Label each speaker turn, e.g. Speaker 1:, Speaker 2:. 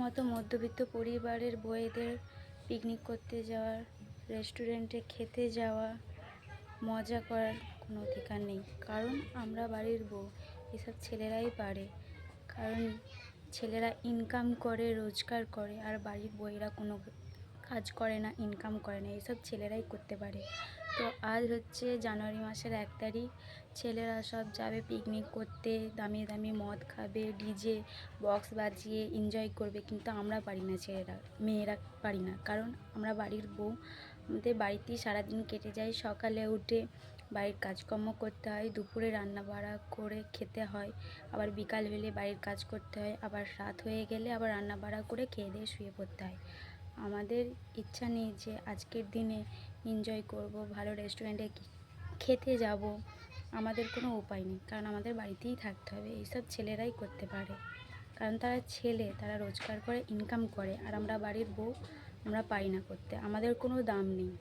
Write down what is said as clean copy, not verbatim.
Speaker 1: মতো মধ্যবিত্ত পরিবারের বউদের পিকনিক করতে যাওয়া, রেস্টুরেন্টে খেতে যাওয়া, মজা করার কোনো অধিকার নেই। কারণ আমরা বাড়ির বউ, এসব ছেলেরাই পারে। কারণ ছেলেরা ইনকাম করে, রোজগার করে, আর বাড়ির বউয়েরা কোনো কাজ করে না, ইনকাম করে না, এসব ছেলেরাই করতে পারে। তো আজ হচ্ছে জানুয়ারি মাসের 1 তারিখ। ছেলেরা সব যাবে পিকনিক করতে, দামি দামি মদ খাবে, ডিজে বক্স বাজিয়ে এনজয় করবে। কিন্তু আমরা পারি না, মেয়েরা পারি না। কারণ আমরা বাড়ির বউ, আমাদের বাড়িতেই সারাদিন কেটে যায়। সকালে উঠে বাড়ির কাজকর্ম করতে হয়, দুপুরে রান্না বাড়া করে খেতে হয়, আবার বিকাল হলে বাড়ির কাজ করতে হয়, আবার রাত হয়ে গেলে আবার রান্না বাড়া করে খেয়ে দিয়ে শুয়ে পড়তে হয়। আমাদের ইচ্ছা নেই যে আজকের দিনে এনজয় করব, ভালো রেস্টুরেন্টে খেতে যাব। আমাদের কোনো উপায় নেই, কারণ আমাদের বাড়িতেই থাকতে হবে। এইসব ছেলেরাই করতে পারে, কারণ তারা ছেলে, তারা রোজগার করে, ইনকাম করে। আর আমরা বাড়ির বউ, আমরা পারি না করতে, আমাদের কোনো দাম নেই।